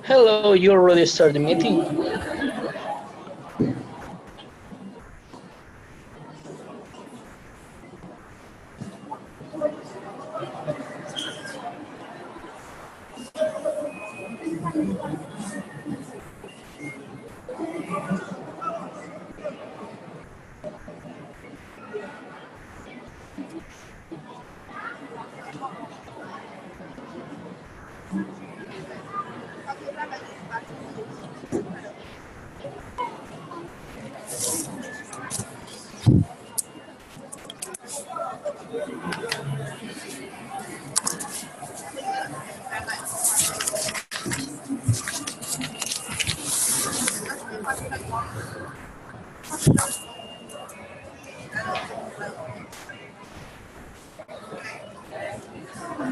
Hello, you already started the meeting?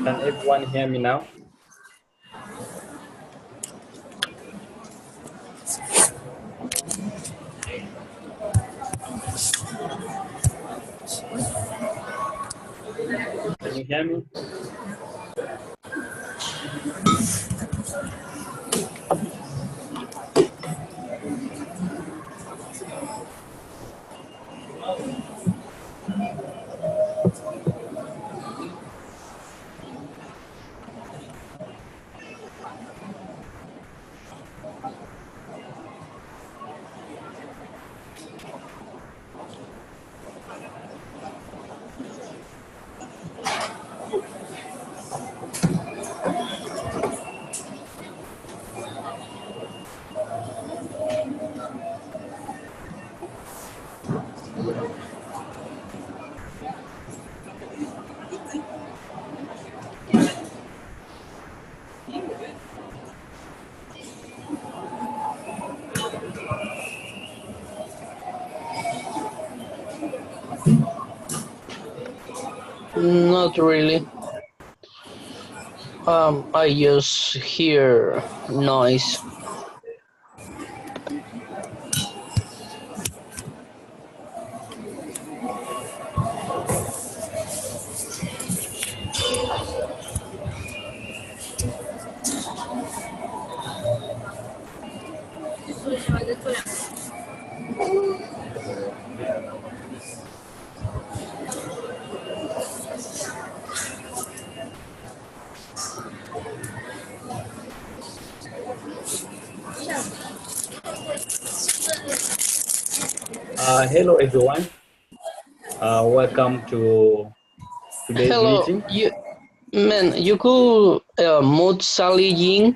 Can everyone hear me now? Can you hear me? Not really. I just hear noise. Hello everyone. Welcome to today's Hello, meeting. you could mute Sally Ying.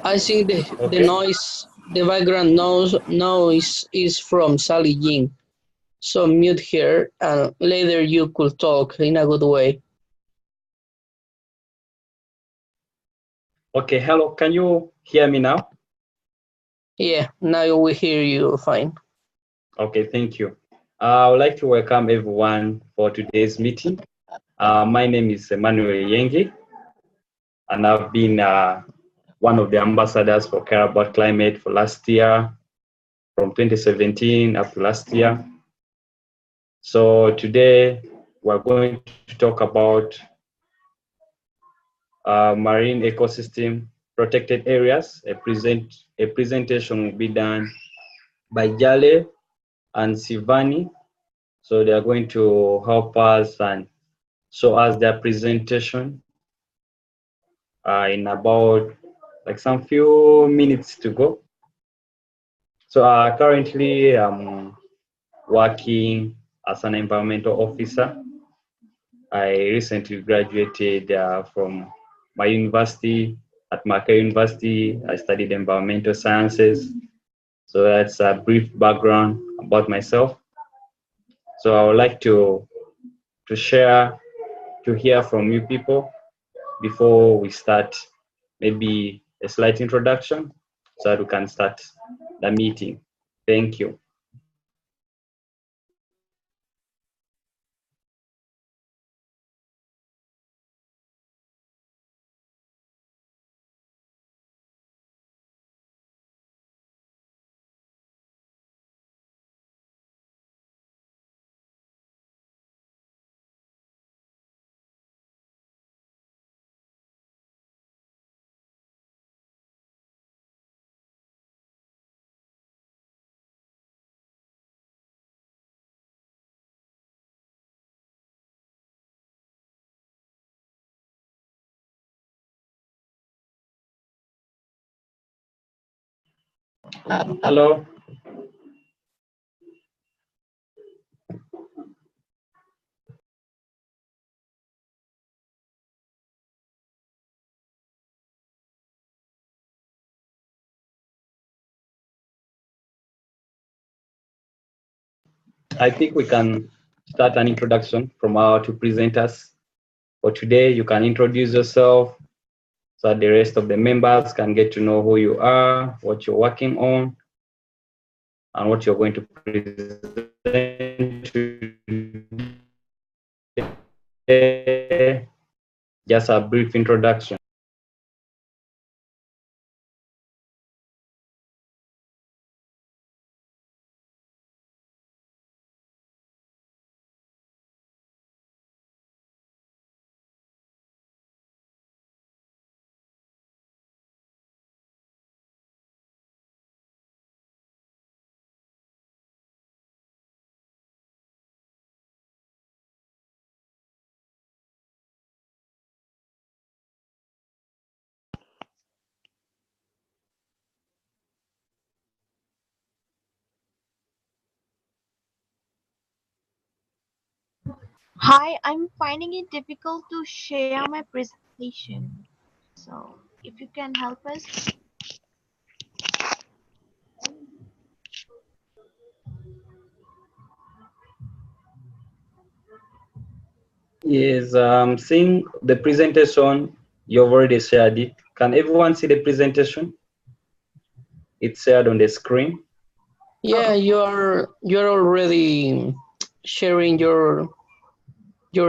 I think the Okay. noise, the background noise is from Sally Ying. So mute her, and later you could talk in a good way. Okay. Hello. Can you hear me now? Yeah, now we hear you fine. Okay. Thank you. I would like to welcome everyone for today's meeting. My name is Emmanuel Yengi, and I've been one of the ambassadors for Care About Climate for last year, from 2017 up to last year. So today we're going to talk about marine ecosystem protected areas. A presentation will be done by Jale and Shivani. So they are going to help us and show us their presentation in about like some few minutes to go. So currently I'm working as an environmental officer. I recently graduated from my university. At Marquette University, I studied environmental sciences. So that's a brief background about myself. So I would like to share, to hear from you people before we start, maybe a slight introduction so that we can start the meeting. Thank you. Hello. I think we can start an introduction from our two presenters. For today, you can introduce yourself so that the rest of the members can get to know who you are, what you're working on, and what you're going to present today. Just a brief introduction. Hi, I'm finding it difficult to share my presentation. So, if you can help us. Is seeing the presentation, you've already shared it. Can everyone see the presentation? It's shared on the screen. Yeah, Oh, you're already sharing your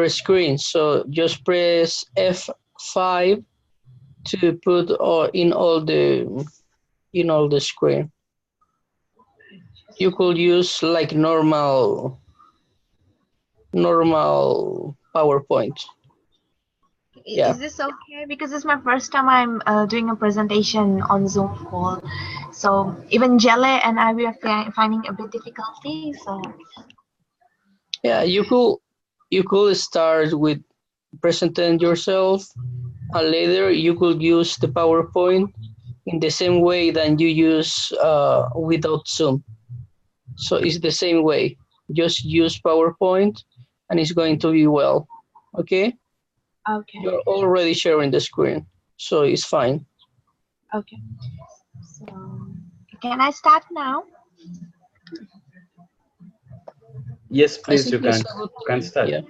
screen. So just press F5 to put in all the screen. You could use like normal PowerPoint. Yeah. Is this okay? Because this is my first time I'm doing a presentation on Zoom call. So even Jelle and I we are finding a bit difficulty. So Yeah, you could start with presenting yourself, and later you could use the PowerPoint in the same way that you use without Zoom. So it's the same way. Just use PowerPoint, and it's going to be well. Okay? okay, You're already sharing the screen, so it's fine. okay. So can I start now? Yes, I please, think you it's can a good can time. start. Yeah.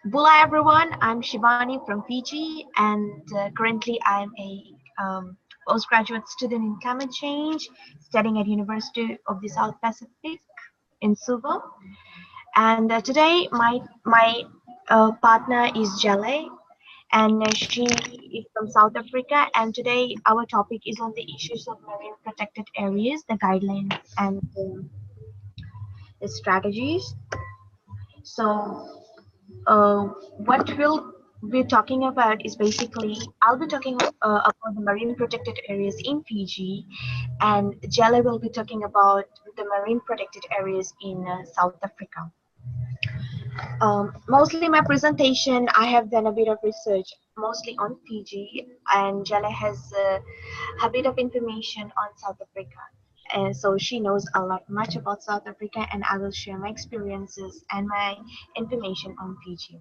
Bula everyone, I'm Shivani from Fiji, and currently I'm a postgraduate student in climate change, studying at University of the South Pacific in Suva. And today my partner is Jale, and she is from South Africa. And today our topic is on the issues of marine protected areas, the guidelines and the strategies. So uh, what we'll be talking about is basically I'll be talking about the marine protected areas in Fiji, and Jelle will be talking about the marine protected areas in South Africa. Mostly my presentation, I have done a bit of research mostly on Fiji, and Jelle has a bit of information on South Africa. And so she knows a lot much about South Africa, and I will share my experiences and my information on Fiji.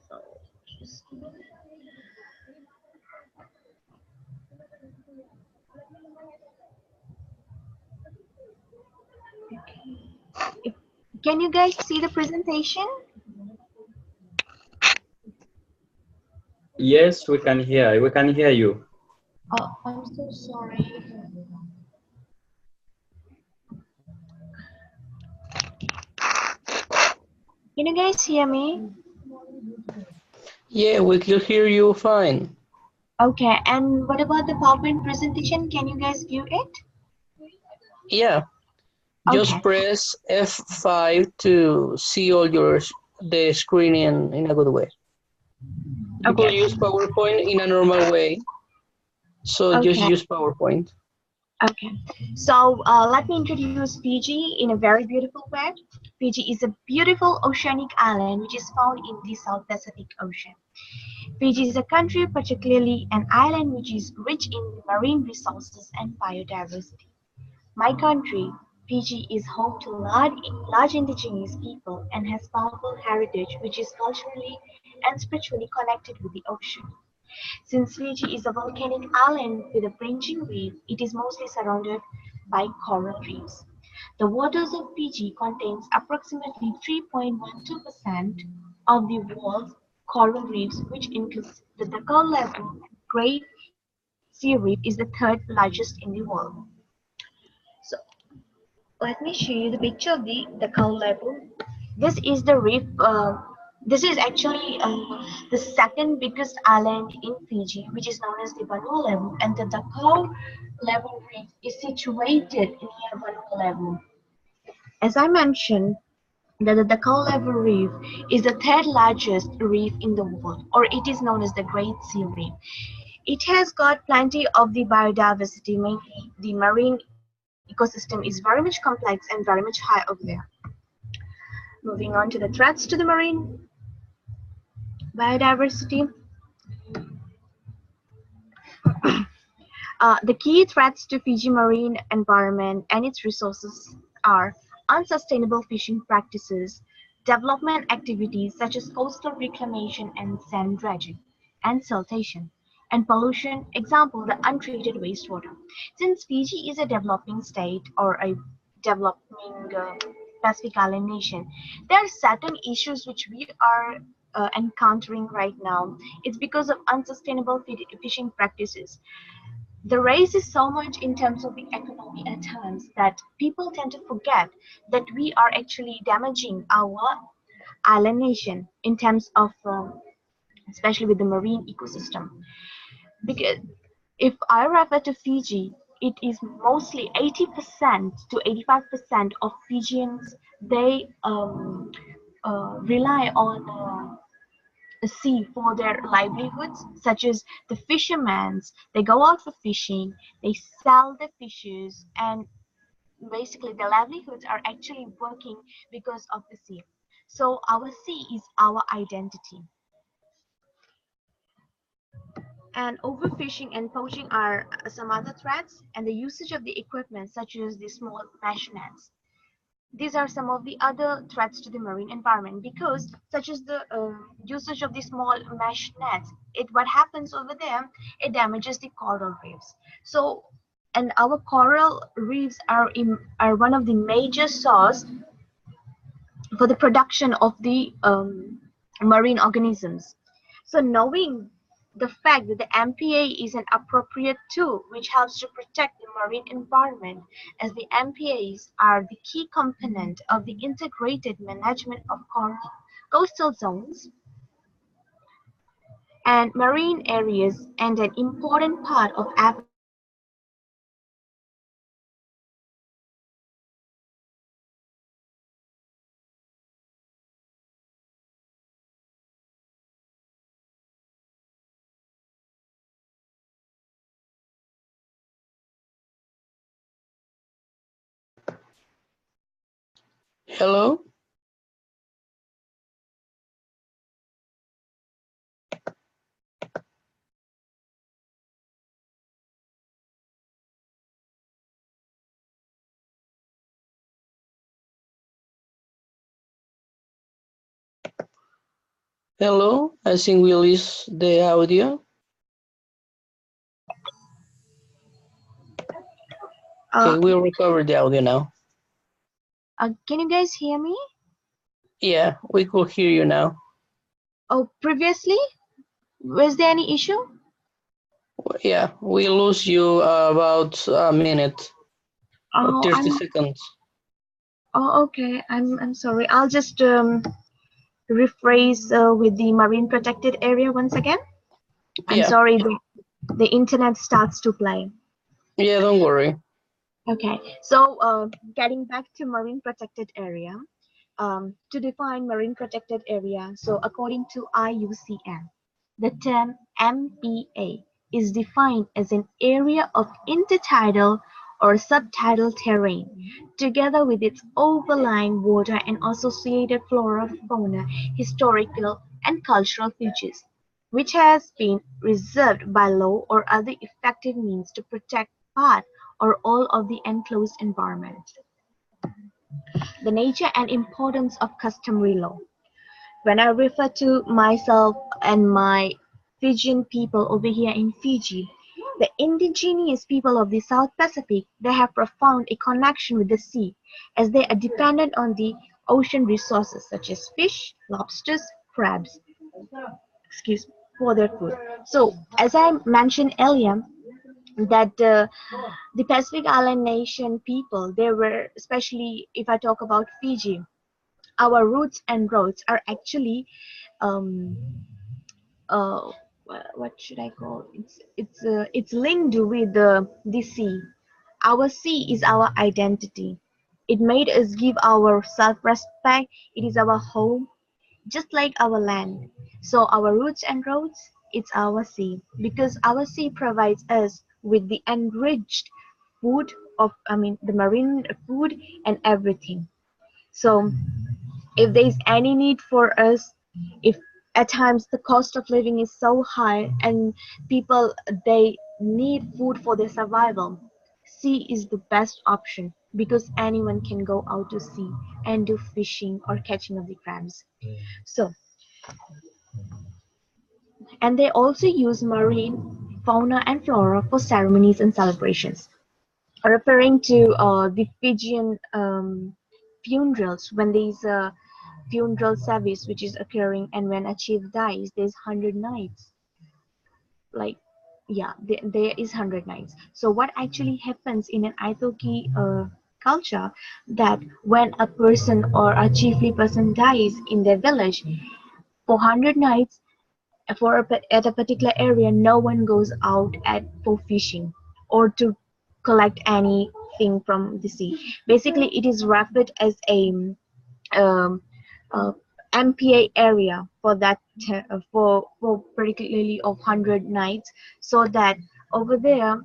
So, just if, can you guys see the presentation? Yes, we can hear. We can hear you. Oh, I'm so sorry. Can you guys hear me? Yeah, we can hear you fine. Okay, and what about the PowerPoint presentation? Can you guys view it? Yeah, just Okay, press F5 to see all the screen in a good way. You could okay, use PowerPoint in a normal way, so just okay, use PowerPoint. okay. So let me introduce Fiji in a very beautiful way. Fiji is a beautiful oceanic island which is found in the South Pacific Ocean. Fiji is a country, particularly an island, which is rich in marine resources and biodiversity. My country, Fiji, is home to large indigenous people and has powerful heritage which is culturally and spiritually connected with the ocean. Since Fiji is a volcanic island with a branching reef, it is mostly surrounded by coral reefs. The waters of Fiji contains approximately 3.12% of the world's coral reefs, which includes the Thandolwethu Great Sea Reef is the third largest in the world. So let me show you the picture of the cow level. This is the reef. This is actually the second biggest island in Fiji, which is known as the Vanua level, and the Dakau level reef is situated near Vanua level. As I mentioned, the Dakau level reef is the third largest reef in the world, or it is known as the Great Sea Reef. It has got plenty of the biodiversity, mainly the marine ecosystem is very much complex and very much high over there. Moving on to the threats to the marine biodiversity. The key threats to Fiji marine environment and its resources are unsustainable fishing practices, development activities such as coastal reclamation and sand dredging, and siltation, and pollution, example, the untreated wastewater. Since Fiji is a developing state or a developing Pacific island nation, there are certain issues which we are encountering right now. It's because of unsustainable fishing practices. The race is so much in terms of the economy at times that people tend to forget that we are actually damaging our island nation in terms of especially with the marine ecosystem. Because if I refer to Fiji, it is mostly 80% to 85% of Fijians, they rely on the sea for their livelihoods, such as the fishermen. They go out for fishing, they sell the fishes, and basically their livelihoods are actually working because of the sea. So our sea is our identity. And overfishing and poaching are some other threats, and the usage of the equipment such as the small mesh nets. These are some of the other threats to the marine environment because such as the usage of the small mesh nets, what happens over there, it damages the coral reefs. So, and our coral reefs are one of the major source for the production of the marine organisms. So knowing the fact that the MPA is an appropriate tool which helps to protect the marine environment, as the MPAs are the key component of the integrated management of coastal zones and marine areas and an important part of Hello? Hello? I think we lose the audio. Okay, we'll recover the audio now. can you guys hear me? Yeah, we could hear you now. Oh, previously? Was there any issue? Yeah, we lose you about a minute or 30 seconds. Oh, okay. I'm sorry. I'll just rephrase with the marine protected area once again. I'm sorry, the internet starts to play. Yeah, don't worry. Okay, so getting back to marine protected area, to define marine protected area, so according to IUCN, the term MPA is defined as an area of intertidal or subtidal terrain, together with its overlying water and associated flora, fauna, historical and cultural features, which has been reserved by law or other effective means to protect part or all of the enclosed environment. The nature and importance of customary law. When I refer to myself and my Fijian people over here in Fiji, the indigenous people of the South Pacific, they have profound a connection with the sea as they are dependent on the ocean resources such as fish, lobsters, crabs, for their food. So as I mentioned earlier, that the Pacific Island nation people, they were, especially if I talk about Fiji, our roots and roads are actually um, uh, what should I call? It's linked with the sea. Our sea is our identity. It made us give our self-respect. It is our home, just like our land. So our roots and roads, it's our sea, because our sea provides us with the enriched food of, I mean, the marine food and everything. So if there's any need for us, if at times the cost of living is so high and people, they need food for their survival, sea is the best option because anyone can go out to sea and do fishing or catching of the crabs. So, and they also use marine fauna and flora for ceremonies and celebrations, referring to the Fijian funerals when there's funeral service which is occurring, and when a chief dies, there's 100 nights. Like, yeah, there is 100 nights. So what actually happens in an Aithoki culture, that when a person or a chiefly person dies in their village, for 100 nights, at a particular area, no one goes out for fishing or to collect anything from the sea. Basically, it is wrapped as a um, uh, MPA area for that for particularly of 100 nights, so that over there,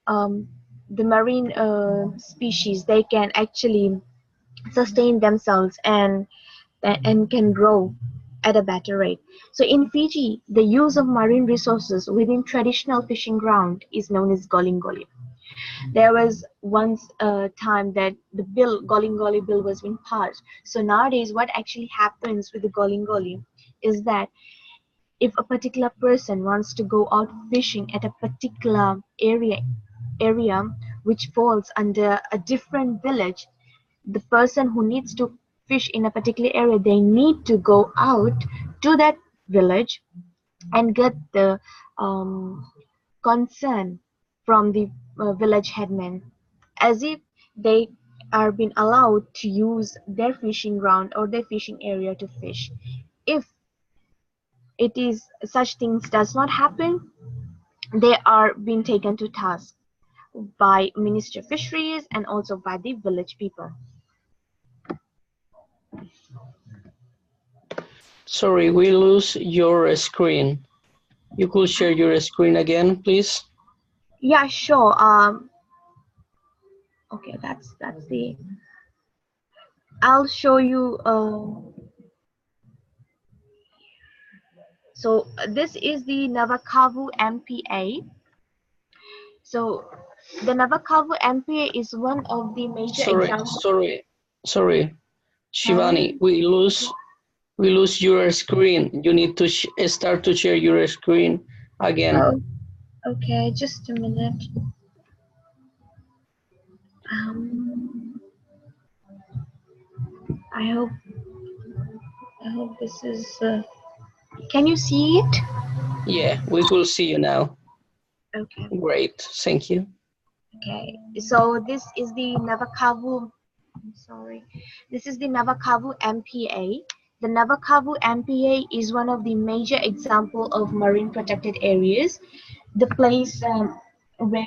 um, the marine species, they can actually sustain themselves and can grow at a better rate. So in Fiji, the use of marine resources within traditional fishing ground is known as golingoli. There was once a time that the golingoli bill was being passed. So nowadays, what actually happens with the golingoli is that if a particular person wants to go out fishing at a particular area which falls under a different village, the person who needs to fish in a particular area, they need to go out to that village and get the consent from the village headman, as if they are being allowed to use their fishing ground or their fishing area to fish. If it is such things does not happen, they are being taken to task by Ministry of Fisheries and also by the village people. Sorry, we lose your screen. You could share your screen again, please? Yeah, sure. Okay, that's the. I'll show you. So this is the Navakavu MPA. So the Navakavu MPA is one of the major examples. Sorry, Shivani, we lose your screen. You need to start to share your screen again. Oh, okay, just a minute. I hope this is. Can you see it? Yeah, we will see you now. Okay. Great, thank you. Okay, so this is the Navakavu. Sorry, this is the Navakavu MPA. The Navakavu MPA is one of the major example of marine protected areas. The place where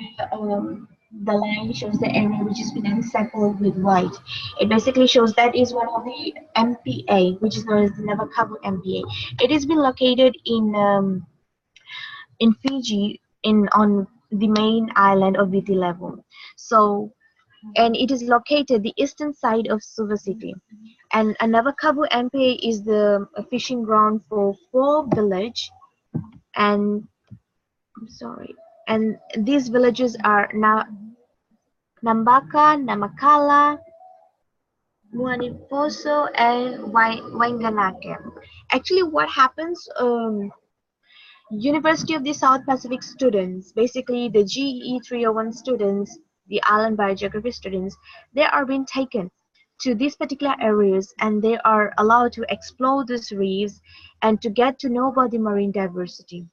the line shows the area which is been encircled with white. It basically shows that is one of the MPA, which is known as the Navakavu MPA. It has been located in Fiji, on the main island of Viti level. So, and it is located the eastern side of Suva City. And Navakavu MPA is the fishing ground for 4 villages, and I'm sorry, and these villages are Nambaka, Namakala, Muaniposo, and Wainganake. Actually, what happens? University of the South Pacific students, basically the GE 301 students, the island biogeography students, they are being taken to these particular areas and they are allowed to explore these reefs and to get to know about the marine biodiversity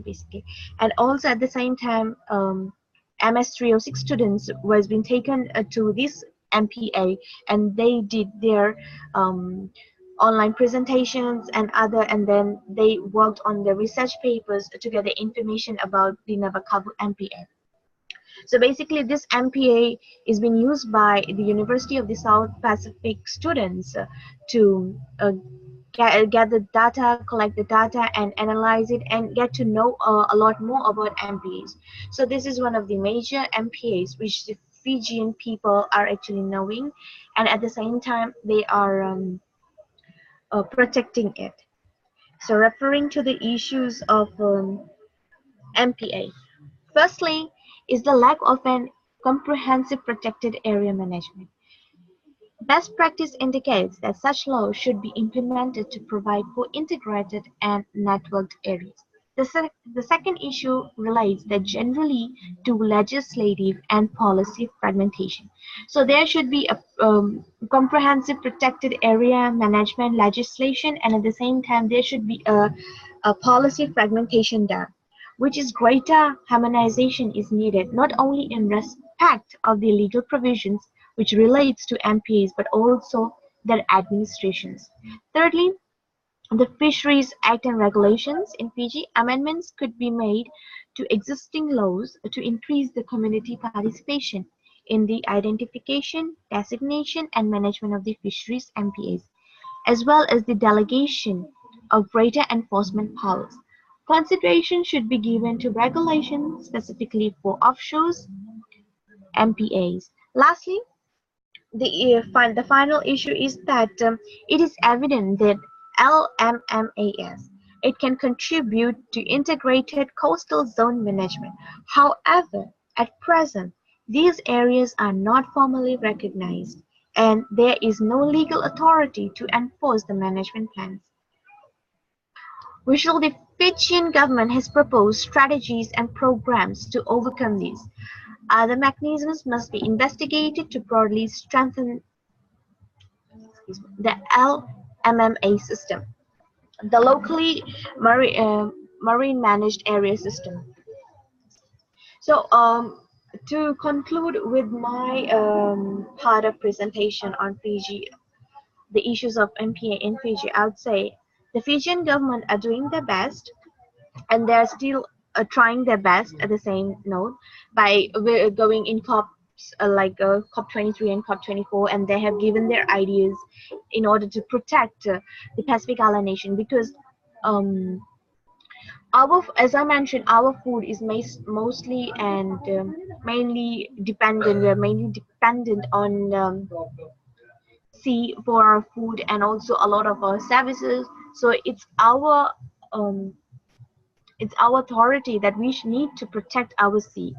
basically. And also at the same time, MS 306 students was being taken to this MPA and they did their online presentations and then they worked on the research papers to get the information about the Navakavu MPA. So basically this MPA is being used by the University of the South Pacific students to gather data, collect the data and analyze it and get to know a lot more about MPAs. So this is one of the major MPAs which the Fijian people are actually knowing, and at the same time they are protecting it. So referring to the issues of MPA, firstly is the lack of an comprehensive protected area management. Best practice indicates that such laws should be implemented to provide for integrated and networked areas. The second issue relates that generally to legislative and policy fragmentation. So there should be a comprehensive protected area management legislation, and at the same time there should be a policy fragmentation there, which is greater harmonization is needed not only in respect of the legal provisions which relates to MPAs but also their administrations. Thirdly, the Fisheries Act and Regulations in Fiji, amendments could be made to existing laws to increase the community participation in the identification, designation, and management of the fisheries MPAs, as well as the delegation of greater enforcement powers. Consideration should be given to regulations specifically for offshore MPAs. Lastly, the final issue is that it is evident that LMMAS it can contribute to integrated coastal zone management. However, at present, these areas are not formally recognized, and there is no legal authority to enforce the management plans. While the Fijian government has proposed strategies and programs to overcome this, other mechanisms must be investigated to broadly strengthen the LMMA system, the locally marine managed area system. So to conclude with my part of presentation on Fiji, the issues of MPA in Fiji, I would say the Fijian government are doing their best, and they're still trying their best at the same note by going in COPs like COP23 and COP24, and they have given their ideas in order to protect the Pacific Island nation, because as I mentioned, our food is mostly and mainly dependent. We are mainly dependent on sea for our food and also a lot of our services. So um, it's our authority that we need to protect our sea.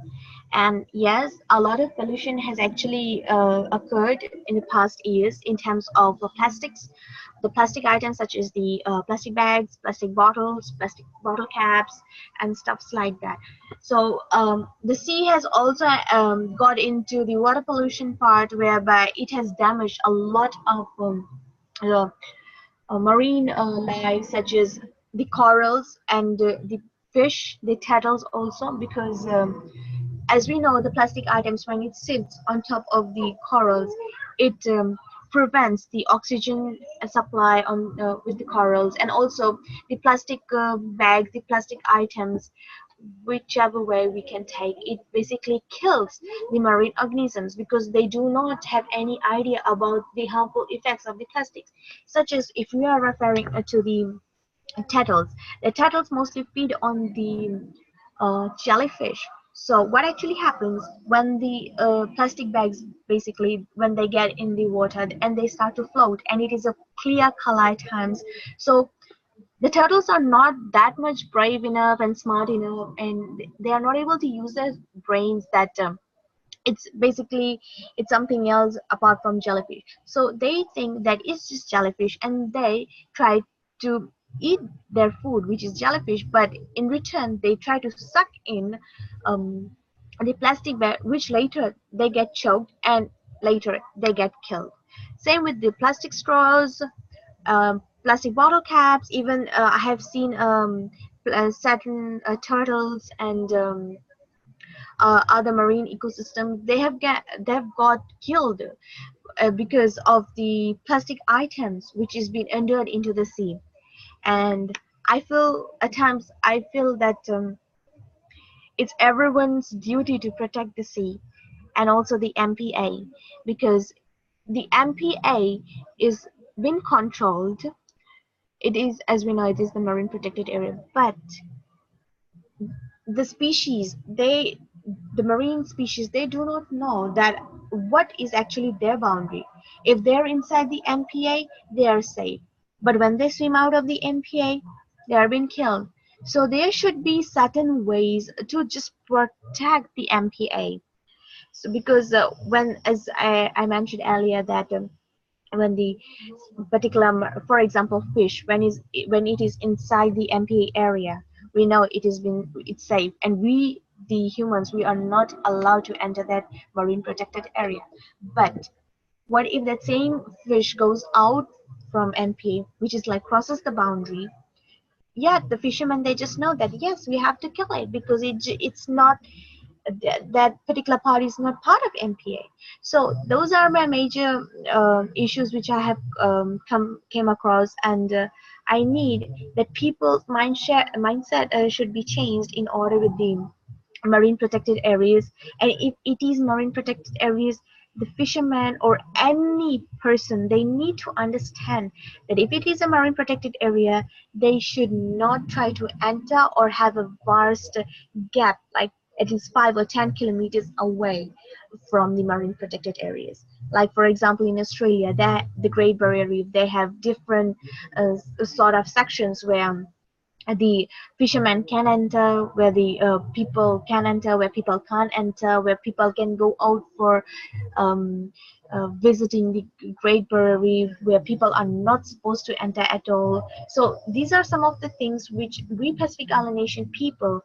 And yes, a lot of pollution has actually occurred in the past years in terms of plastics, the plastic items such as the plastic bags, plastic bottles, plastic bottle caps, and stuffs like that. So the sea has also got into the water pollution part, whereby it has damaged a lot of uh, marine life, such as the corals and the fish, the turtles also, because as we know, the plastic items, when it sits on top of the corals, it prevents the oxygen supply on with the corals, and also the plastic bags, the plastic items, whichever way we can take it, basically kills the marine organisms because they do not have any idea about the harmful effects of the plastics. Such as if we are referring to turtles, the turtles mostly feed on the jellyfish. So what actually happens when the plastic bags, basically when they get in the water and they start to float, and it is a clear color at times, so the turtles are not that much brave enough and smart enough, and they are not able to use their brains, that it's basically it's something else apart from jellyfish. So they think that it's just jellyfish, and they try to eat their food, which is jellyfish, but in return they try to suck in um, the plastic bag, which later they get choked and later they get killed. Same with the plastic straws, plastic bottle caps. Even I have seen certain turtles and other marine ecosystems. They have got killed because of the plastic items which is being entered into the sea. And I feel at times I feel that it's everyone's duty to protect the sea and also the MPA, because the MPA is being controlled. It is, as we know, it is the marine protected area, but the species, the marine species, they do not know that what is actually their boundary. If they're inside the MPA, they are safe, but when they swim out of the MPA, they are being killed. So there should be certain ways to just protect the MPA. So because when, as I mentioned earlier, that when the particular, for example, fish, when it is inside the MPA area, we know it's safe, and we, the humans, we are not allowed to enter that marine protected area. But what if that same fish goes out from MPA, which is like crosses the boundary? Yeah, the fishermen, they just know that yes, we have to kill it because it's not, that particular part is not part of MPA. So those are my major issues which I have came across, and I need that people's mindset should be changed in order with the marine protected areas. And if it is marine protected areas, the fisherman or any person, they need to understand that if it is a marine protected area, they should not try to enter or have a vast gap, like at least 5 or 10 kilometers away from the marine protected areas. Like for example, in Australia, that the Great Barrier Reef, they have different sort of sections where the fishermen can enter, where the people can enter, where people can't enter, where people can go out for um, visiting the Great Barrier Reef, where people are not supposed to enter at all. So these are some of the things which we Pacific Island nation people,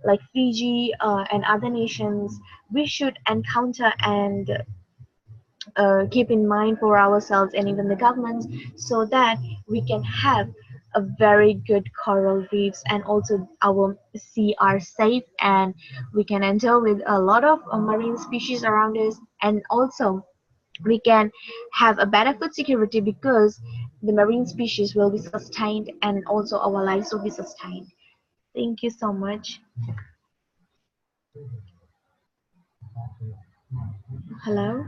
like Fiji and other nations, we should encounter and keep in mind for ourselves and even the governments, so that we can have a very good coral reefs, and also our sea are safe, and we can enter with a lot of marine species around us, and also we can have a better food security because the marine species will be sustained and also our lives will be sustained. Thank you so much. Hello.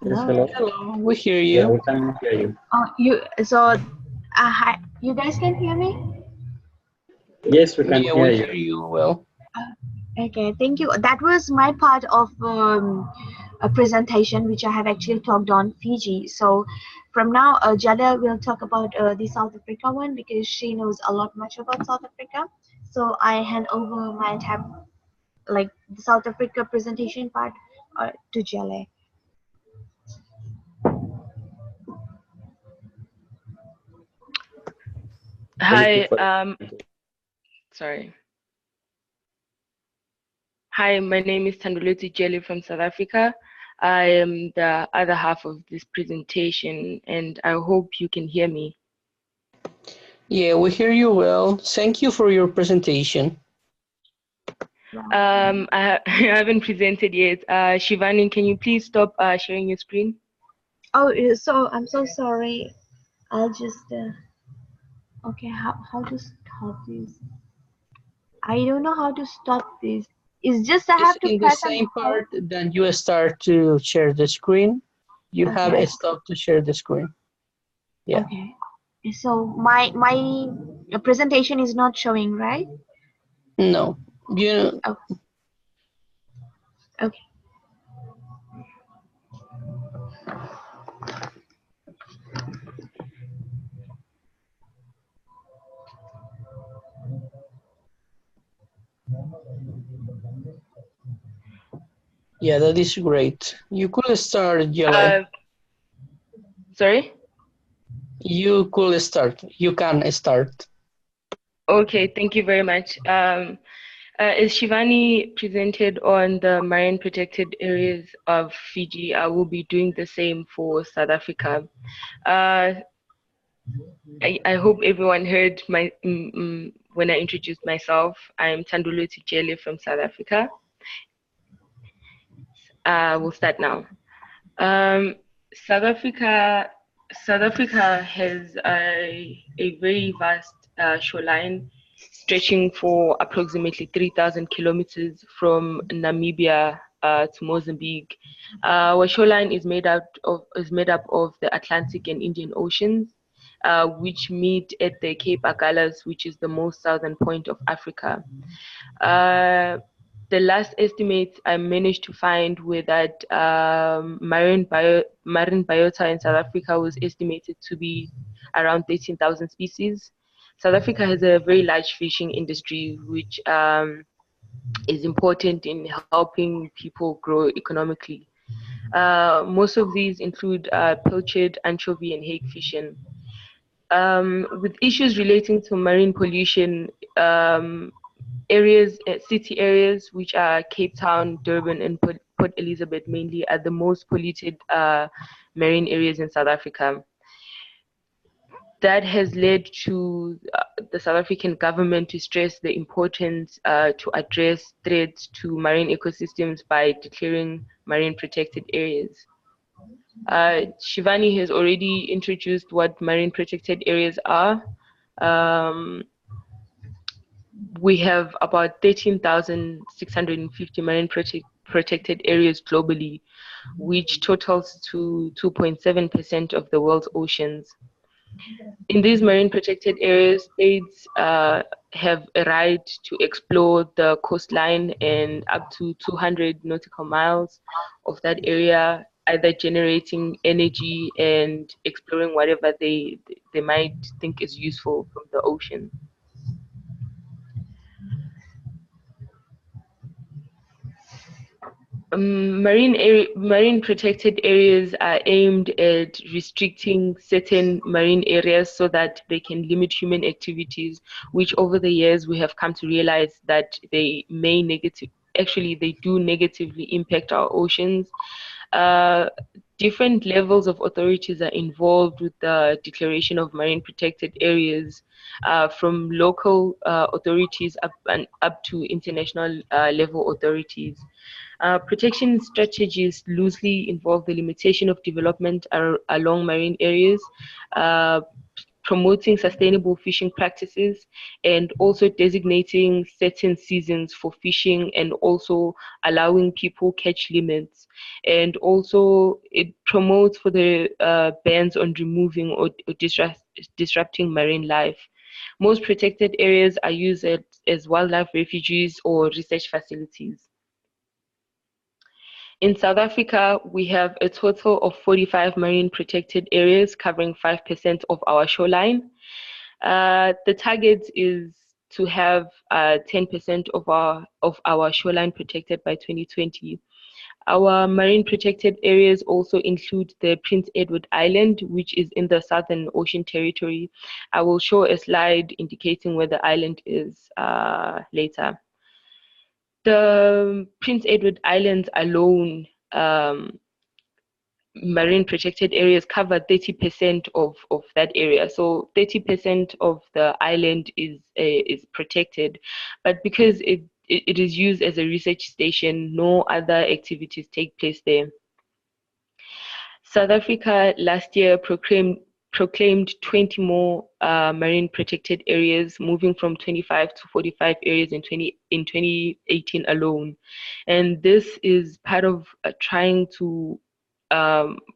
Yes, Hello. hello. Hello, we hear Yeah, you. we can hear you. Oh, you, so hi, you guys can hear me? Yes, we can Yeah, hear we you. hear you well. Okay, thank you. That was my part of a presentation which I have actually talked on Fiji. So from now, Jada will talk about the South Africa one because she knows a lot much about South Africa. So I hand over my tab, like the South Africa presentation part, to Jale. Thank you Hi, for sorry. Hi, my name is Thandolwethu from South Africa. I am the other half of this presentation, and I hope you can hear me. Yeah, we hear you well. Thank you for your presentation. I haven't presented yet. Shivani, can you please stop sharing your screen? Oh, so I'm so sorry. I'll just okay. How to stop this? I don't know how to stop this. It's just I It's have to in the press and same hold. part that you start to share the screen. You have a Okay. stop to share the screen. Yeah. Okay. So my presentation is not showing, right? No. You Oh, okay. yeah, that is great. You could start, Yale. Sorry? You could start. You can start. Okay, thank you very much. As Shivani presented on the marine protected areas of Fiji, I will be doing the same for South Africa. I hope everyone heard my when I introduced myself. I'm Thandolwethu from South Africa. We'll start now. Um, South Africa, South Africa has a very vast shoreline stretching for approximately 3,000 kilometers from Namibia to Mozambique. Our shoreline is made up of the Atlantic and Indian Oceans, which meet at the Cape Agulhas, which is the most southern point of Africa. The last estimates I managed to find were that marine biota in South Africa was estimated to be around 13,000 species. South Africa has a very large fishing industry, which is important in helping people grow economically. Most of these include pilchard, anchovy, and hake fishing. with issues relating to marine pollution, city areas, which are Cape Town, Durban, and Port Elizabeth mainly, are the most polluted marine areas in South Africa. That has led to the South African government to stress the importance to address threats to marine ecosystems by declaring marine protected areas. Shivani has already introduced what marine protected areas are. We have about 13,650 marine protected areas globally, which totals to 2.7% of the world's oceans. In these marine protected areas, states have a right to explore the coastline and up to 200 nautical miles of that area, either generating energy and exploring whatever they might think is useful from the ocean. Marine protected areas are aimed at restricting certain marine areas so that they can limit human activities, which over the years we have come to realize that they do negatively impact our oceans. Different levels of authorities are involved with the declaration of marine protected areas, from local authorities up to international level authorities. Protection strategies loosely involve the limitation of development along marine areas, uh, promoting sustainable fishing practices, and also designating certain seasons for fishing, and also allowing people catch limits. And also it promotes for the bans on removing or disrupting marine life. Most protected areas are used as wildlife refuges or research facilities. In South Africa, we have a total of 45 marine protected areas covering 5% of our shoreline. The target is to have 10% of our shoreline protected by 2020. Our marine protected areas also include the Prince Edward Island, which is in the Southern Ocean Territory. I will show a slide indicating where the island is later. The Prince Edward Islands alone, marine protected areas cover 30% of that area. So 30% of the island is protected, but because it is used as a research station, no other activities take place there. South Africa last year proclaimed 20 more marine protected areas, moving from 25 to 45 areas in 2018 alone. And this is part of trying to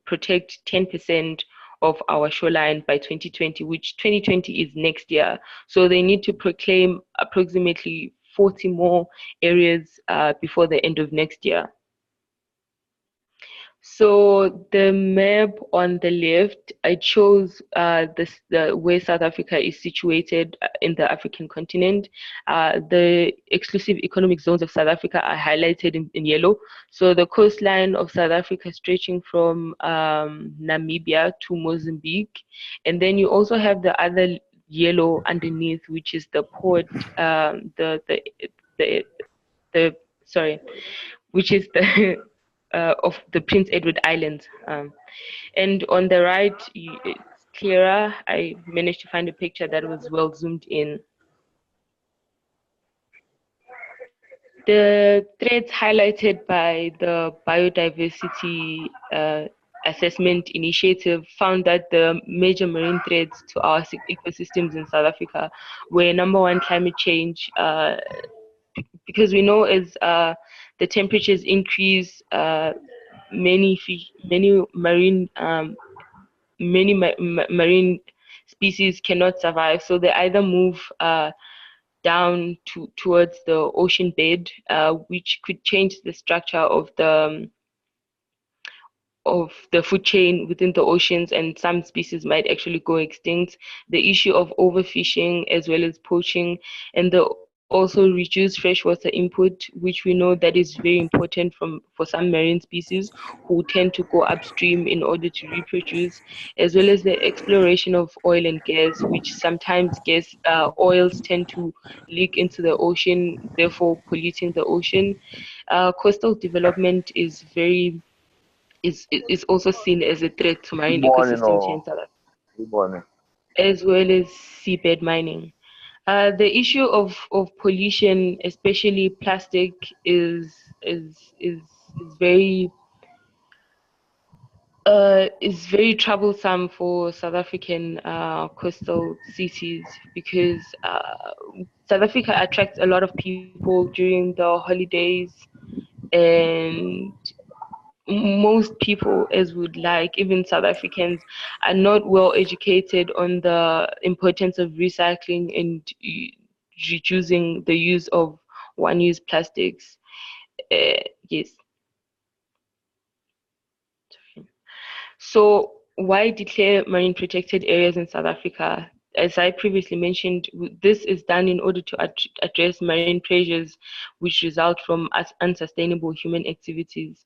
protect 10% of our shoreline by 2020, which 2020 is next year. So they need to proclaim approximately 40 more areas before the end of next year. So the map on the left, it shows where South Africa is situated in the African continent. The exclusive economic zones of South Africa are highlighted in yellow. So the coastline of South Africa stretching from Namibia to Mozambique, and then you also have the other yellow underneath, which is the port, which is the of the Prince Edward Islands. And on the right, it's clearer. I managed to find a picture that was well zoomed in. The threats highlighted by the Biodiversity Assessment Initiative found that the major marine threats to our ecosystems in South Africa were, number one, climate change, because we know as the temperatures increase, many marine marine species cannot survive. So they either move down towards the ocean bed, which could change the structure of the food chain within the oceans, and some species might actually go extinct. The issue of overfishing as well as poaching, and the also reduce freshwater input, which we know that is very important for some marine species who tend to go upstream in order to reproduce, as well as the exploration of oil and gas, which sometimes oils tend to leak into the ocean, therefore polluting the ocean. Coastal development is also seen as a threat to marine Morning ecosystems here in or South Africa, good morning. as well as seabed mining. The issue of pollution, especially plastic, is very is very troublesome for South African coastal cities because South Africa attracts a lot of people during the holidays, and most people, as would like, even South Africans, are not well educated on the importance of recycling and reducing the use of one-use plastics. Yes. So, why declare marine protected areas in South Africa? As I previously mentioned, this is done in order to address marine pressures which result from unsustainable human activities.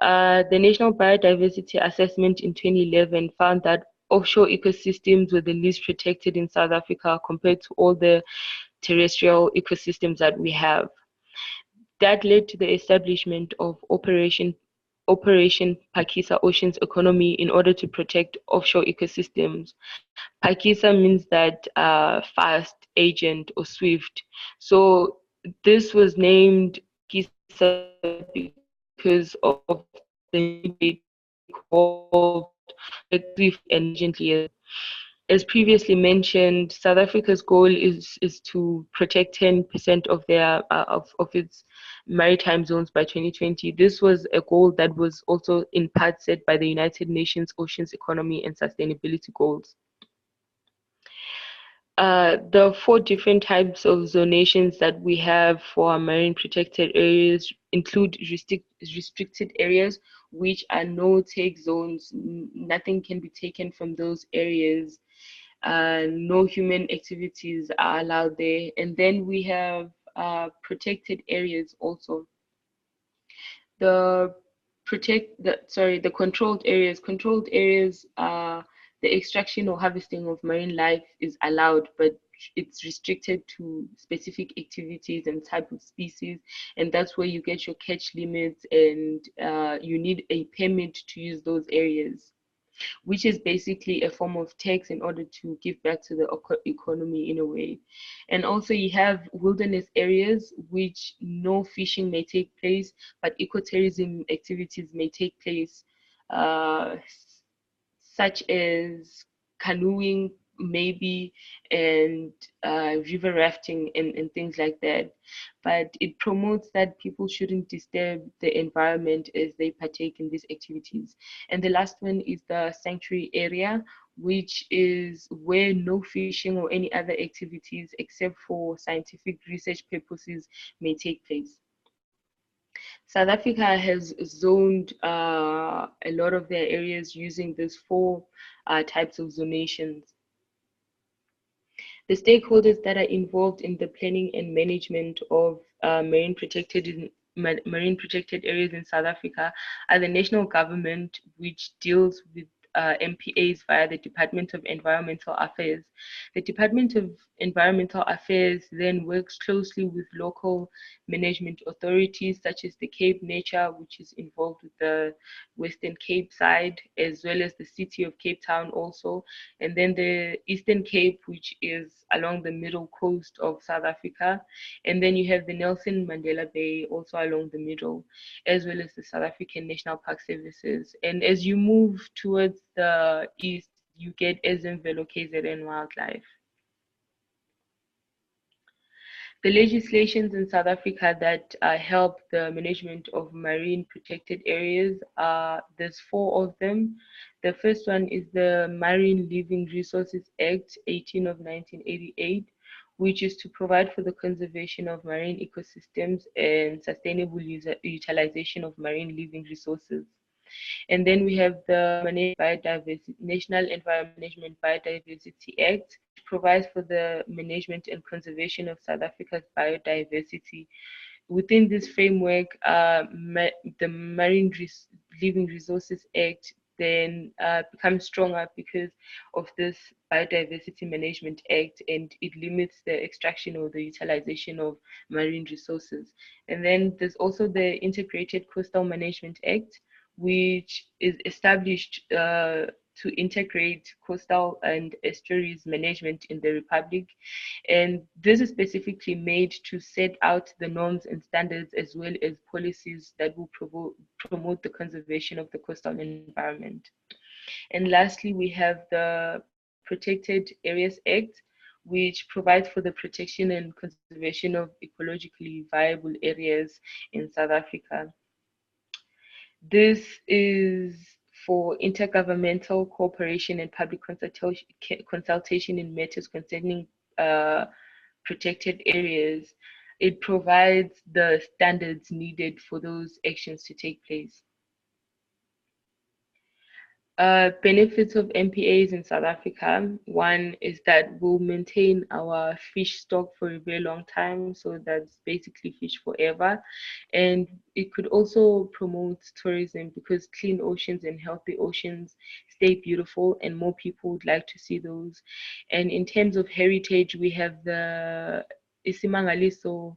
The National Biodiversity Assessment in 2011 found that offshore ecosystems were the least protected in South Africa compared to all the terrestrial ecosystems that we have. That led to the establishment of Operation Pakisa Oceans Economy in order to protect offshore ecosystems. Pakisa means that fast, agent, or swift. So this was named Pakisa because of the new way to evolved swift and agently as well. As previously mentioned, South Africa's goal is to protect 10% of its maritime zones by 2020. This was a goal that was also in part set by the United Nations Oceans Economy and Sustainability Goals. The four different types of zonations that we have for our marine protected areas include restricted areas, which are no-take zones. Nothing can be taken from those areas. No human activities are allowed there. And then we have protected areas also. The the controlled areas. Controlled areas are the extraction or harvesting of marine life is allowed, but it's restricted to specific activities and type of species, and that's where you get your catch limits, and you need a permit to use those areas, which is basically a form of tax in order to give back to the economy in a way. And also you have wilderness areas which no fishing may take place, but ecotourism activities may take place, uh, such as canoeing maybe, and river rafting, and things like that. But it promotes that people shouldn't disturb the environment as they partake in these activities. And the last one is the sanctuary area, which is where no fishing or any other activities except for scientific research purposes may take place. South Africa has zoned a lot of their areas using these four types of zonations. The stakeholders that are involved in the planning and management of marine protected areas in South Africa are the national government, which deals with MPAs via the Department of Environmental Affairs. The Department of Environmental Affairs then works closely with local management authorities such as the Cape Nature, which is involved with the Western Cape side, as well as the city of Cape Town also, and then the Eastern Cape, which is along the middle coast of South Africa, and then you have the Nelson Mandela Bay also along the middle, as well as the South African National Park Services. And as you move towards the east, you get Ezemvelo KZN Wildlife. The legislations in South Africa that help the management of marine protected areas, there's four of them. The first one is the Marine Living Resources Act 18 of 1988, which is to provide for the conservation of marine ecosystems and sustainable utilization of marine living resources. And then we have the National Environment Management Biodiversity Act, provides for the management and conservation of South Africa's biodiversity. Within this framework, the Living Resources Act then becomes stronger because of this Biodiversity Management Act, and it limits the extraction or the utilization of marine resources. And then there's also the Integrated Coastal Management Act, which is established to integrate coastal and estuaries management in the Republic. And this is specifically made to set out the norms and standards as well as policies that will promote the conservation of the coastal environment. And lastly, we have the Protected Areas Act, which provides for the protection and conservation of ecologically viable areas in South Africa. This is for intergovernmental cooperation and public consultation in matters concerning protected areas. It provides the standards needed for those actions to take place. Benefits of MPAs in South Africa. One is that we'll maintain our fish stock for a very long time, so that's basically fish forever. And it could also promote tourism because clean oceans and healthy oceans stay beautiful and more people would like to see those. And in terms of heritage, we have the Isimangaliso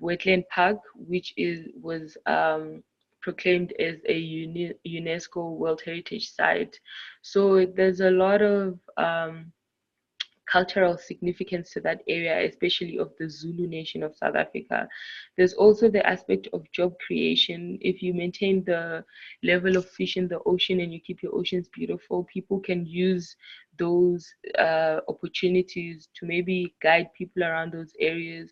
Wetland Park, which was proclaimed as a UNESCO World Heritage Site. So there's a lot of cultural significance to that area, especially of the Zulu nation of South Africa. There's also the aspect of job creation. If you maintain the level of fish in the ocean and you keep your oceans beautiful, people can use those opportunities to maybe guide people around those areas,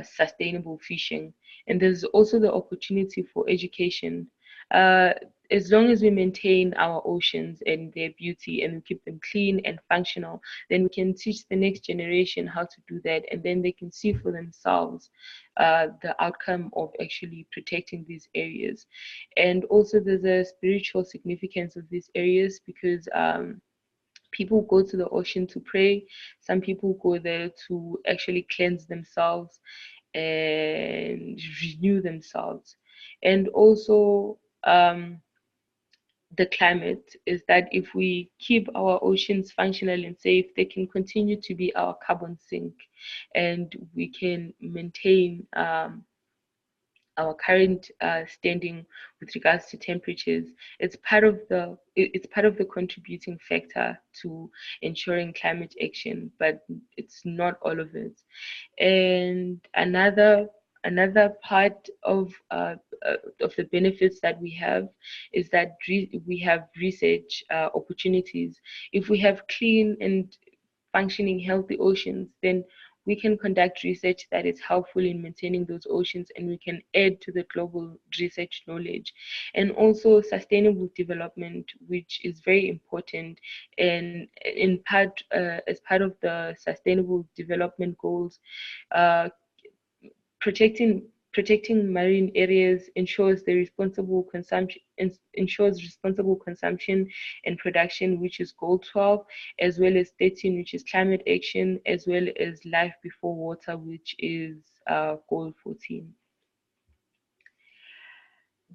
sustainable fishing. And there's also the opportunity for education. As long as we maintain our oceans and their beauty and we keep them clean and functional, then we can teach the next generation how to do that, and then they can see for themselves the outcome of actually protecting these areas. And also there's a spiritual significance of these areas because people go to the ocean to pray. Some people go there to actually cleanse themselves and renew themselves. And also the climate is that if we keep our oceans functional and safe, they can continue to be our carbon sink, and we can maintain our current standing with regards to temperatures. It's part of the contributing factor to ensuring climate action, but it's not all of it. And another part of the benefits that we have is that we have research opportunities. If we have clean and functioning healthy oceans, then we can conduct research that is helpful in maintaining those oceans, and we can add to the global research knowledge. And also sustainable development, which is very important, and in part as part of the sustainable development goals, protecting marine areas ensures responsible consumption and production, which is goal 12, as well as 13, which is climate action, as well as life before water, which is goal 14.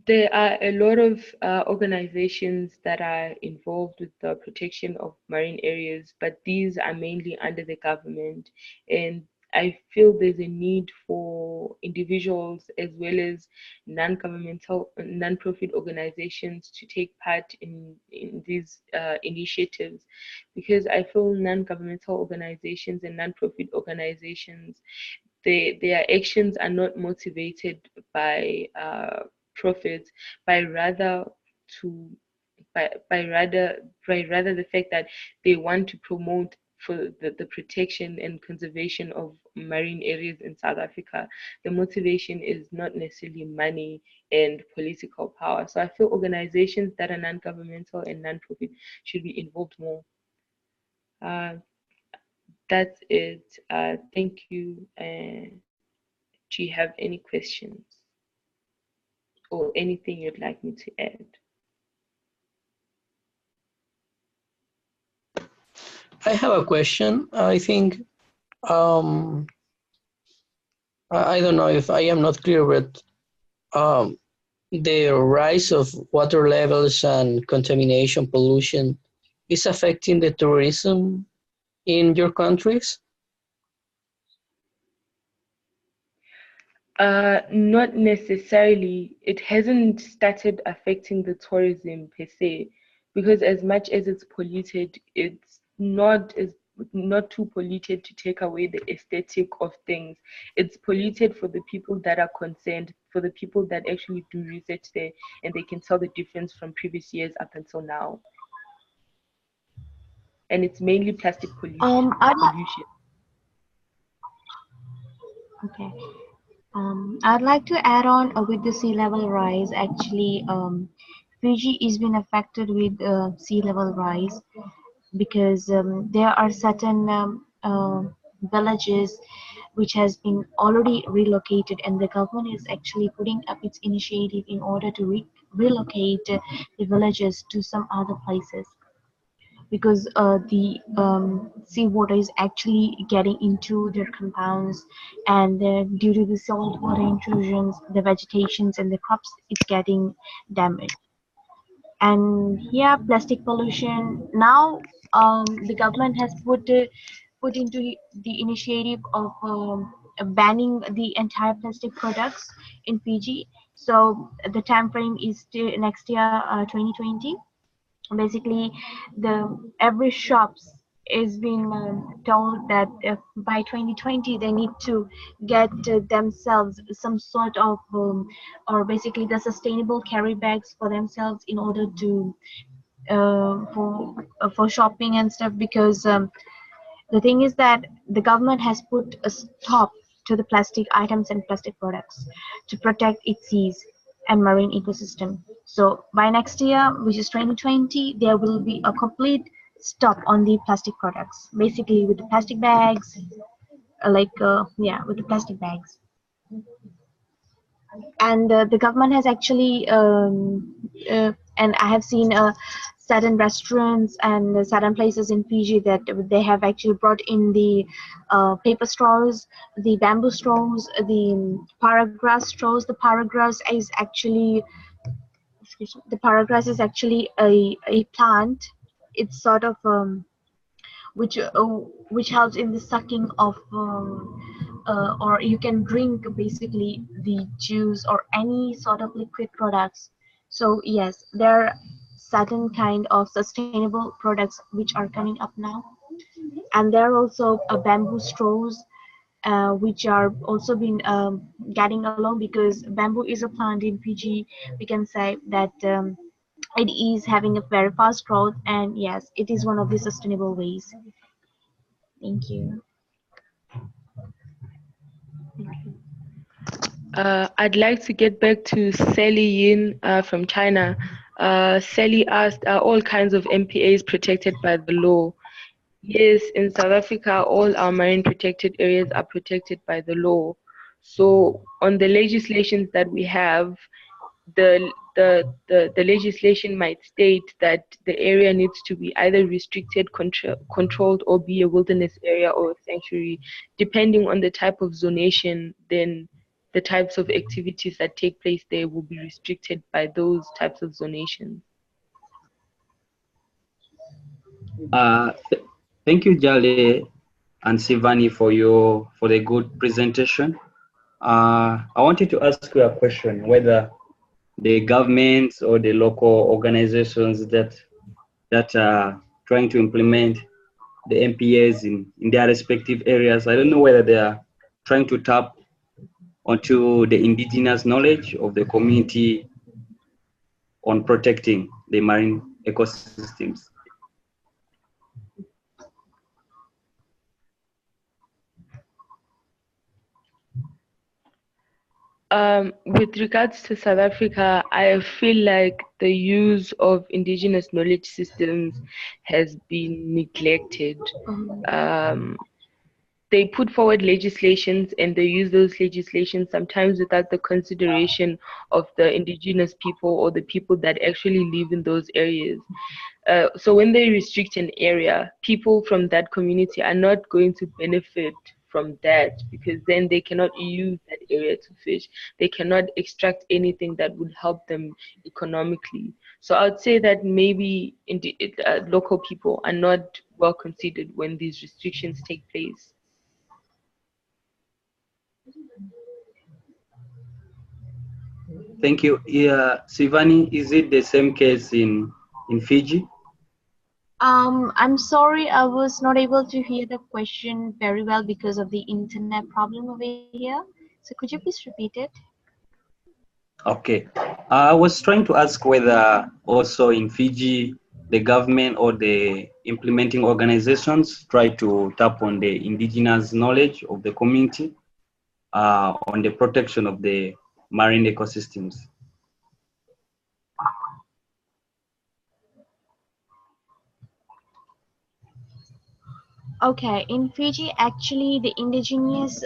There are a lot of organizations that are involved with the protection of marine areas, but these are mainly under the government. And I feel there's a need for individuals as well as non-governmental, non-profit organizations to take part in these initiatives, because I feel non-governmental organizations and non-profit organizations, their actions are not motivated by profits, by rather the fact that they want to promote for the protection and conservation of marine areas in South Africa. The motivation is not necessarily money and political power. So I feel organizations that are non-governmental and non-profit should be involved more. That's it. Thank you. Do you have any questions or anything you'd like me to add? I have a question. I think um, I don't know if I am not clear, but um, the rise of water levels and contamination, pollution is affecting the tourism in your countries? Not necessarily. It hasn't started affecting the tourism per se, because as much as it's polluted, it's not too polluted to take away the aesthetic of things. It's polluted for the people that are concerned, for the people that actually do research there, and they can tell the difference from previous years up until now. And it's mainly plastic pollution. I'd like pollution. okay. I'd like to add on with the sea level rise. Actually, Fiji is been affected with sea level rise because there are certain villages which has been already relocated, and the government is actually putting up its initiative in order to relocate the villages to some other places because the seawater is actually getting into their compounds, and due to the saltwater intrusions the vegetations and the crops is getting damaged. And yeah, plastic pollution now, the government has put into the initiative of banning the entire plastic products in Fiji. So the time frame is still next year, 2020. Basically, the every shops is being told that by 2020 they need to get themselves some sort of or basically the sustainable carry bags for themselves in order to for shopping and stuff, because the thing is that the government has put a stop to the plastic items and plastic products to protect its seas and marine ecosystem. So by next year, which is 2020, there will be a complete stop on the plastic products, basically with the plastic bags, yeah, with the plastic bags. And the government has actually and I have seen certain restaurants and certain places in Fiji that they have actually brought in the paper straws, the bamboo straws, the paragrass straws. The paragrass is actually, excuse me, the paragrass is actually a plant. It's sort of which helps in the sucking of or you can drink basically the juice or any sort of liquid products. So yes, there are certain kind of sustainable products which are coming up now, and there are also bamboo straws which are also been getting along because bamboo is a plant in Fiji. We can say that it is having a very fast growth, and yes, it is one of the sustainable ways. Thank you. I'd like to get back to Sally Yin from China. Sally asked, are all kinds of MPAs protected by the law? Yes, in South Africa, all our marine protected areas are protected by the law. So on the legislations that we have, the legislation might state that the area needs to be either restricted, controlled, or be a wilderness area or a sanctuary. Depending on the type of zonation, then the types of activities that take place there will be restricted by those types of zonations. Thank you, Jale and Shivani, for the good presentation. I wanted to ask you a question, whether the governments or the local organizations that are trying to implement the MPAs in their respective areas, I don't know whether they are trying to tap onto the indigenous knowledge of the community on protecting the marine ecosystems. With regards to South Africa, I feel like the use of indigenous knowledge systems has been neglected. They put forward legislations and they use those legislations sometimes without the consideration of the indigenous people or the people that actually live in those areas. So when they restrict an area, people from that community are not going to benefit from that, because then they cannot use that area to fish. They cannot extract anything that would help them economically. So I would say that maybe local people are not well considered when these restrictions take place. Thank you. Yeah, Shivani, is it the same case in Fiji? I'm sorry, I was not able to hear the question very well because of the internet problem over here. So could you please repeat it? Okay. I was trying to ask whether also in Fiji, the government or the implementing organizations try to tap on the indigenous knowledge of the community on the protection of the marine ecosystems. Okay, in Fiji, actually, the indigenous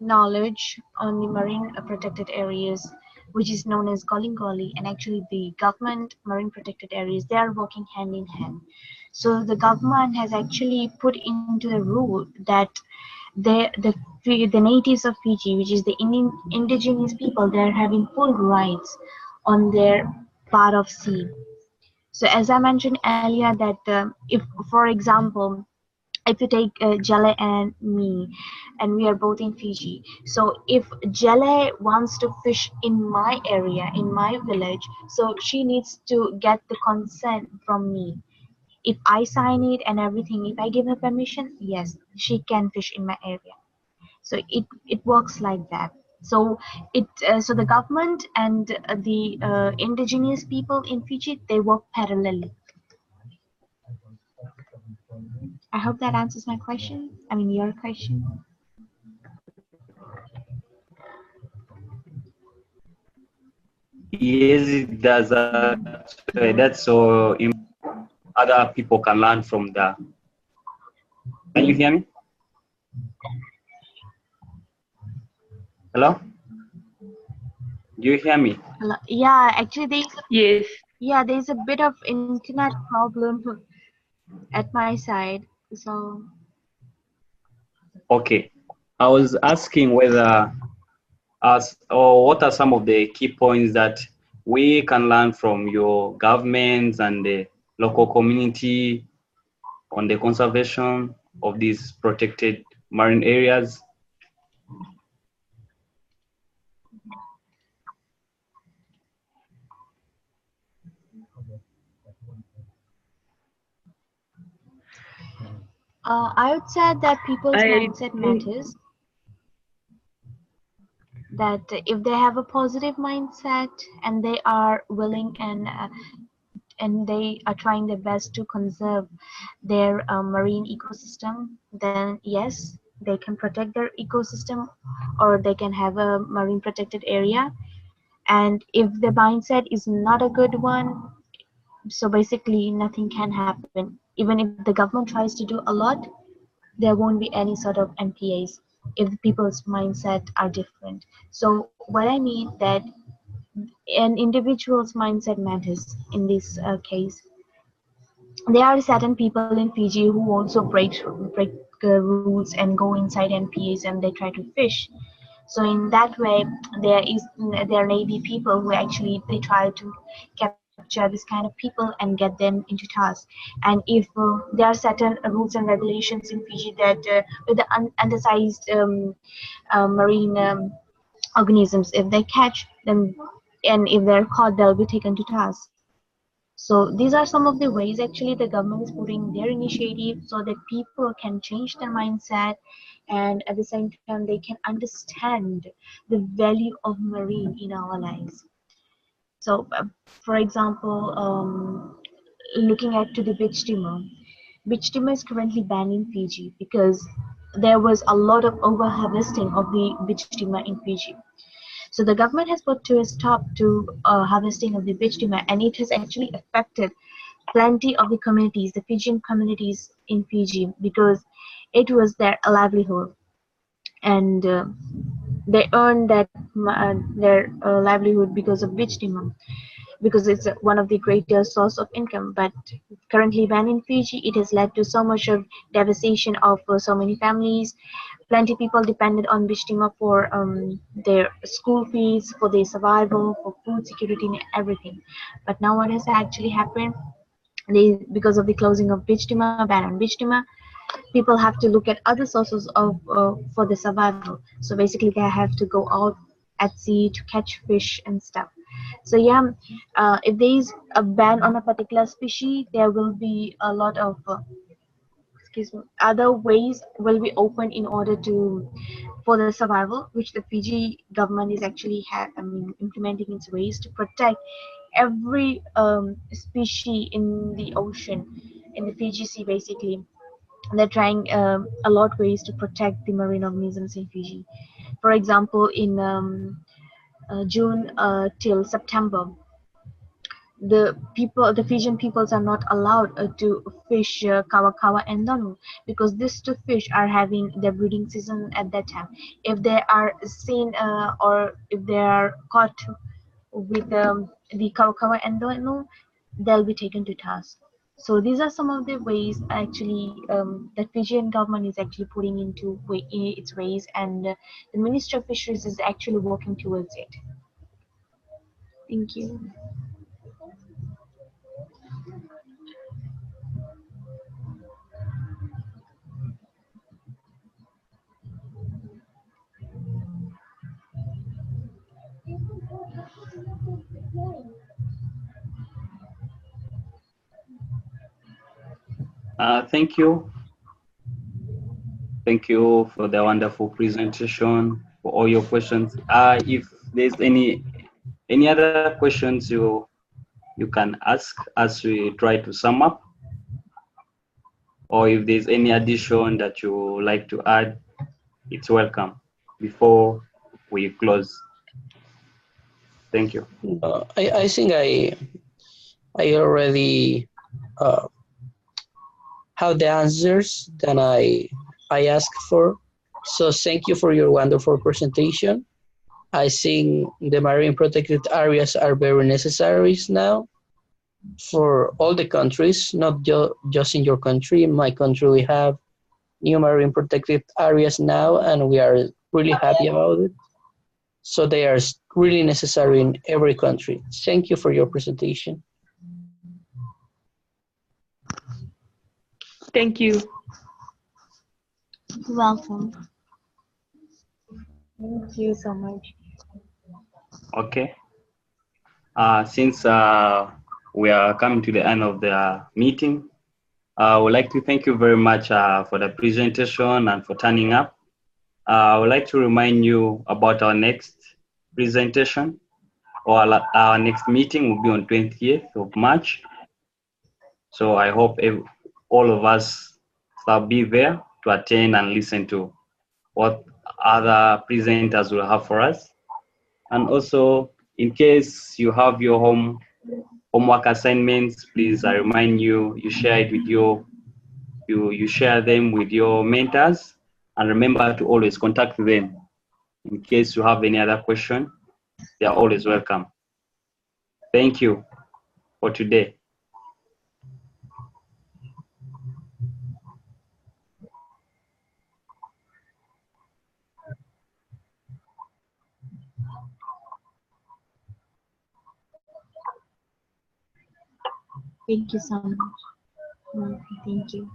knowledge on the marine protected areas, which is known as Golingoli, and actually the government marine protected areas, they are working hand in hand. So the government has actually put into the rule that the natives of Fiji, which is the indigenous people, they are having full rights on their part of sea. So as I mentioned earlier, that if, for example, if you take Jale and me, and we are both in Fiji. So if Jale wants to fish in my area, in my village, so she needs to get the consent from me. If I sign it and everything, if I give her permission, yes, she can fish in my area. So it works like that. So so the government and the indigenous people in Fiji, they work parallelly. I hope that answers my question. I mean, your question. Yes, it does actually. That's so other people can learn from the. Can you hear me? Hello? Do you hear me? Yeah, actually, Yes. there's a bit of internet problem at my side. So Okay. I was asking whether as or what are some of the key points that we can learn from your governments and the local community on the conservation of these protected marine areas? I would say that people's I mindset think matters. That if they have a positive mindset and they are willing and they are trying their best to conserve their marine ecosystem, then yes, they can protect their ecosystem, or they can have a marine protected area. And if the mindset is not a good one, so basically nothing can happen. Even if the government tries to do a lot, there won't be any sort of MPAs if the people's mindset are different. So what I mean that an individual's mindset matters in this case. There are certain people in Fiji who also break rules and go inside MPAs and they try to fish. So in that way, there may be people who actually they try to capture this kind of people and get them into task. And if there are certain rules and regulations in Fiji that with the undersized marine organisms, if they catch them and if they're caught, they'll be taken to task. So these are some of the ways actually the government is putting their initiative so that people can change their mindset, and at the same time they can understand the value of marine in our lives. So for example, looking at to the beach timber is currently banned in Fiji because there was a lot of over harvesting of the beach timber in Fiji. So the government has put to a stop to harvesting of the beach timber, and it has actually affected plenty of the communities, the Fijian communities in Fiji, because it was their livelihood, and they earned their livelihood because of beach timber. because it's one of the greatest source of income. But currently banned in Fiji, it has led to so much of devastation of so many families. Plenty people depended on Bishtima for their school fees, for their survival, for food security and everything. But now what has actually happened? Because of the closing of Bishtima, ban on Bishtima, people have to look at other sources of for the survival. So basically, they have to go out at sea to catch fish and stuff. So yeah, if there is a ban on a particular species, there will be a lot of excuse me, other ways will be open in order to for the survival, which the Fiji government is actually implementing its ways to protect every species in the ocean, in the Fiji Sea basically. They're trying a lot ways to protect the marine organisms in Fiji. For example, in June till September, the Fijian peoples are not allowed to fish kawa and donu, because these two fish are having their breeding season at that time. If they are seen or if they are caught with the kawa and donu, they'll be taken to task. So these are some of the ways actually that Fijian government is actually putting into its ways, and the Ministry of Fisheries is actually working towards it. Thank you. Thank you. Thank you for the wonderful presentation, for all your questions. If there's any other questions you can ask as we try to sum up, or if there's any addition that you like to add, it's welcome before we close. Thank you. I think I already uh, have the answers that I asked for. So thank you for your wonderful presentation. I think the marine protected areas are very necessary now for all the countries, not just in your country. In my country, we have new marine protected areas now, and we are really happy about it. So they are really necessary in every country. Thank you for your presentation. Thank you. You're welcome. Thank you so much. Okay. Since we are coming to the end of the meeting, I would like to thank you very much for the presentation and for turning up. I would like to remind you about our next presentation, or our next meeting will be on 20th of March. So I hope all of us shall be there to attend and listen to what other presenters will have for us. And also, in case you have your homework assignments, please, I remind you, you share it with you share them with your mentors, and remember to always contact them in case you have any other question. They are always welcome. Thank you for today. Thank you so much. Thank you.